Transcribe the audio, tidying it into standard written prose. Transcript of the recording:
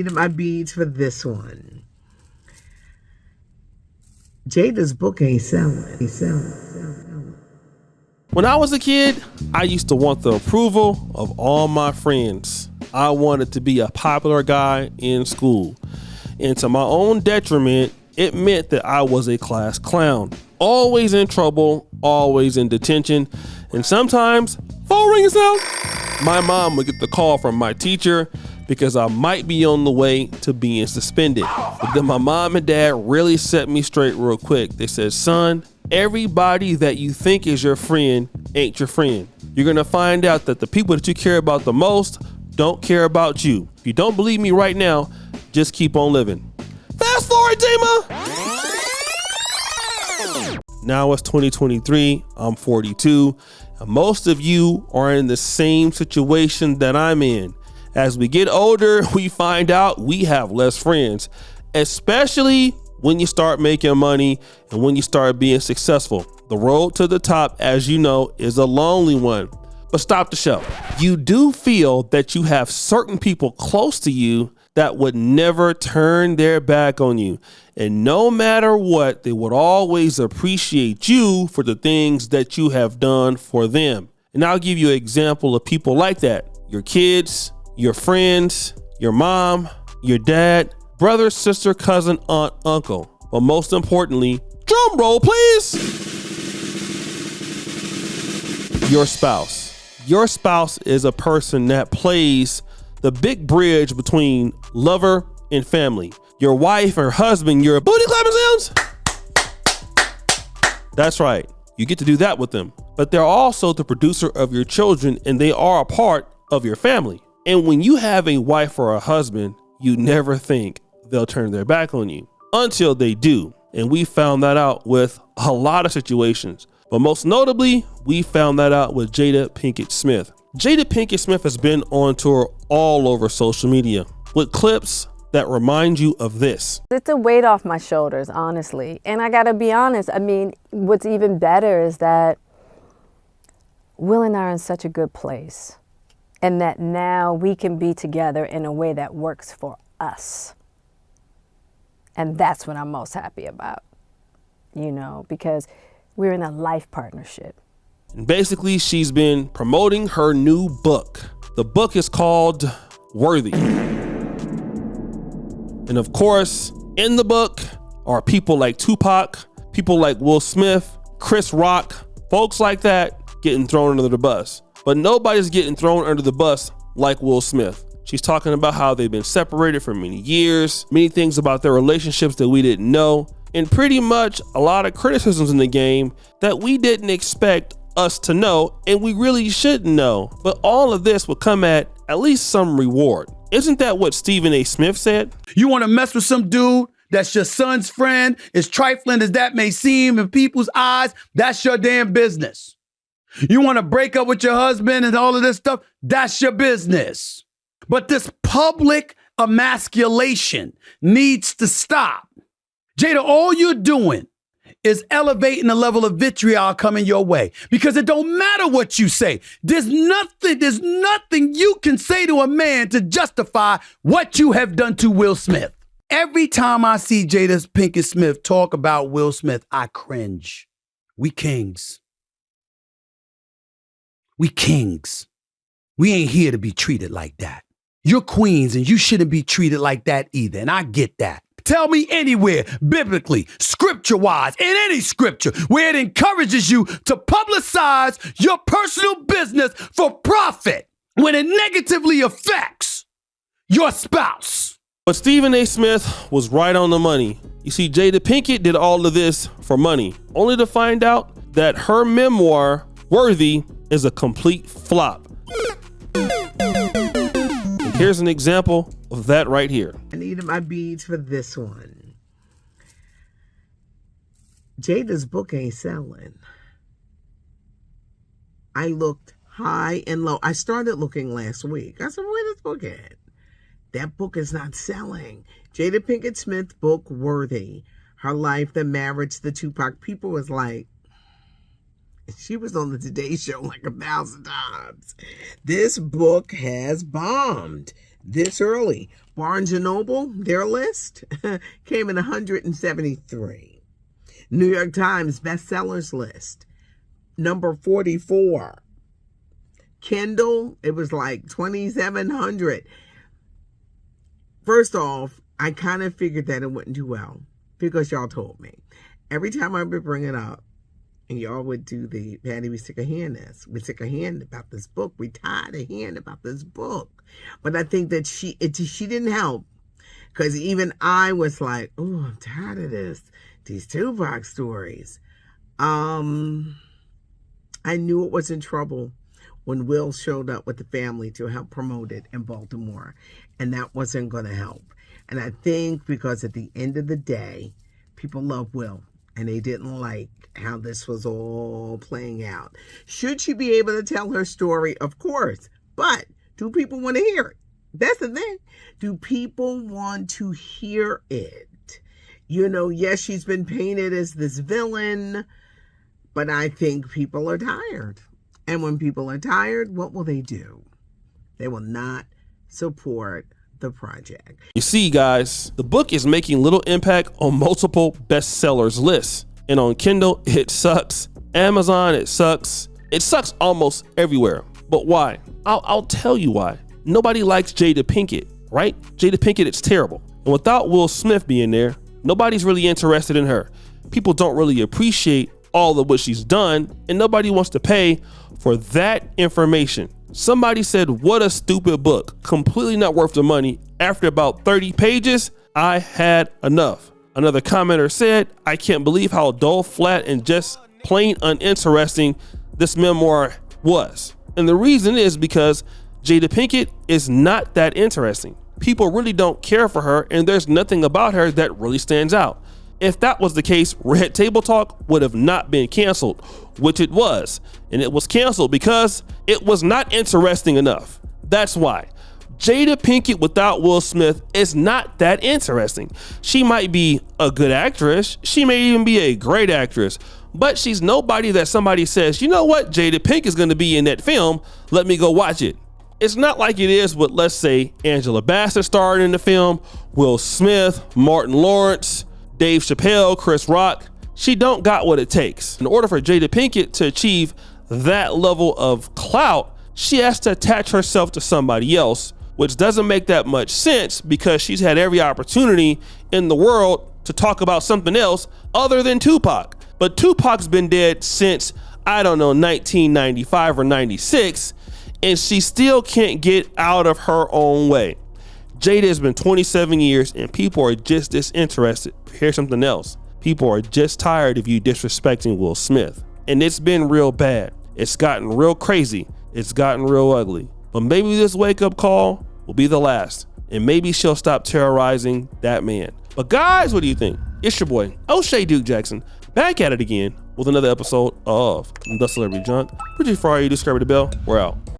needed my beads for this one. Jada's book ain't selling. He's selling. When I was a kid, I used to want the approval of all my friends. I wanted to be a popular guy in school. And to my own detriment, it meant that I was a class clown. Always in trouble, always in detention, and sometimes, phone rings out, my mom would get the call from my teacher because I might be on the way to being suspended. But then my mom and dad really set me straight real quick. They said, son, everybody that you think is your friend ain't your friend. You're gonna find out that the people that you care about the most don't care about you. If you don't believe me right now, just keep on living. Fast forward, Dima. Now it's 2023, I'm 42, and most of you are in the same situation that I'm in. As we get older, we find out we have less friends, especially when you start making money and when you start being successful. The road to the top, as you know, is a lonely one. But stop the show. You do feel that you have certain people close to you that would never turn their back on you. And no matter what, they would always appreciate you for the things that you have done for them. And I'll give you an example of people like that. Your kids, your friends, your mom, your dad, brother, sister, cousin, aunt, uncle. But most importantly, drum roll, please. Your spouse. Your spouse is a person that plays the big bridge between lover and family. Your wife or husband, your booty clapping sounds. That's right. You get to do that with them. But they're also the producer of your children, and they are a part of your family. And when you have a wife or a husband, you never think they'll turn their back on you until they do. And we found that out with a lot of situations. But most notably, we found that out with Jada Pinkett Smith. Jada Pinkett Smith has been on tour all over social media with clips that remind you of this. It's a weight off my shoulders, honestly. And I gotta be honest, I mean, what's even better is that Will and I are in such a good place, and that now we can be together in a way that works for us. And that's what I'm most happy about, you know, because we're in a life partnership. And basically, she's been promoting her new book. The book is called Worthy. And of course, in the book are people like Tupac, people like Will Smith, Chris Rock, folks like that getting thrown under the bus. But nobody's getting thrown under the bus like Will Smith. She's talking about how they've been separated for many years, many things about their relationships that we didn't know, and pretty much a lot of criticisms in the game that we didn't expect us to know, and we really shouldn't know. But all of this will come at least some reward. Isn't that what Stephen A. Smith said? You want to mess with some dude that's your son's friend, as trifling as that may seem in people's eyes, that's your damn business. You want to break up with your husband and all of this stuff, that's your business. But this public emasculation needs to stop. Jada, all you're doing is elevating the level of vitriol coming your way, because it don't matter what you say. There's nothing you can say to a man to justify what you have done to Will Smith. Every time I see Jada Pinkett Smith talk about Will Smith, I cringe. We kings. We kings. We ain't here to be treated like that. You're queens and you shouldn't be treated like that either, and I get that. Tell me anywhere, biblically, scripture-wise, in any scripture, where it encourages you to publicize your personal business for profit when it negatively affects your spouse. But Stephen A. Smith was right on the money. You see, Jada Pinkett did all of this for money, only to find out that her memoir, Worthy, is a complete flop. And here's an example of that right here. I needed my beads for this one. Jada's book ain't selling. I looked high and low. I started looking last week. I said, where this book at? That book is not selling. Jada Pinkett Smith book, Worthy. Her life, the marriage, the Tupac. People was like, she was on the Today Show like 1,000 times. This book has bombed this early. Barnes & Noble, their list, came in 173. New York Times bestsellers list, number 44. Kindle, it was like 2,700. First off, I kind of figured that it wouldn't do well because y'all told me. Every time I would bring it up, and y'all would do the, Patty, we sick of hearing this. We sick of hearing about this book. We tired of hearing about this book. But I think that she didn't help. Because even I was like, oh, I'm tired of this. These Tupac stories. I knew it was in trouble when Will showed up with the family to help promote it in Baltimore. And that wasn't going to help. And I think because at the end of the day, people love Will. And they didn't like how this was all playing out. Should she be able to tell her story? Of course. But do people want to hear it? That's the thing. Do people want to hear it? You know, yes, she's been painted as this villain, but I think people are tired. And when people are tired, what will they do? They will not support the project. You see, guys, the book is making little impact on multiple bestsellers lists. And on Kindle, it sucks. Amazon, it sucks. It sucks almost everywhere. But why? I'll tell you why. Nobody likes Jada Pinkett, right? Jada Pinkett, it's terrible. And without Will Smith being there, nobody's really interested in her. People don't really appreciate all of what she's done, and nobody wants to pay for that information. Somebody said, what a stupid book. Completely not worth the money. After about 30 pages, I had enough. Another commenter said, I can't believe how dull, flat, and just plain uninteresting this memoir was. And the reason is because Jada Pinkett is not that interesting. People really don't care for her, and there's nothing about her that really stands out. If that was the case, Red Table Talk would have not been canceled, which it was. And it was canceled because it was not interesting enough. That's why. Jada Pinkett without Will Smith is not that interesting. She might be a good actress. She may even be a great actress. But she's nobody that somebody says, you know what, Jada Pinkett is going to be in that film. Let me go watch it. It's not like it is with, let's say, Angela Bassett starred in the film, Will Smith, Martin Lawrence, Dave Chappelle, Chris Rock. She don't got what it takes. In order for Jada Pinkett to achieve that level of clout, she has to attach herself to somebody else, which doesn't make that much sense because she's had every opportunity in the world to talk about something else other than Tupac. But Tupac's been dead since, I don't know, 1995 or 96, and she still can't get out of her own way. Jada has been 27 years and people are just disinterested. Here's something else. People are just tired of you disrespecting Will Smith. And it's been real bad. It's gotten real crazy. It's gotten real ugly. But maybe this wake-up call will be the last. And maybe she'll stop terrorizing that man. But guys, what do you think? It's your boy, O'Shea Duke Jackson, back at it again with another episode of The Celebrity Junk. Would you fire you, subscribe to the bell? We're out.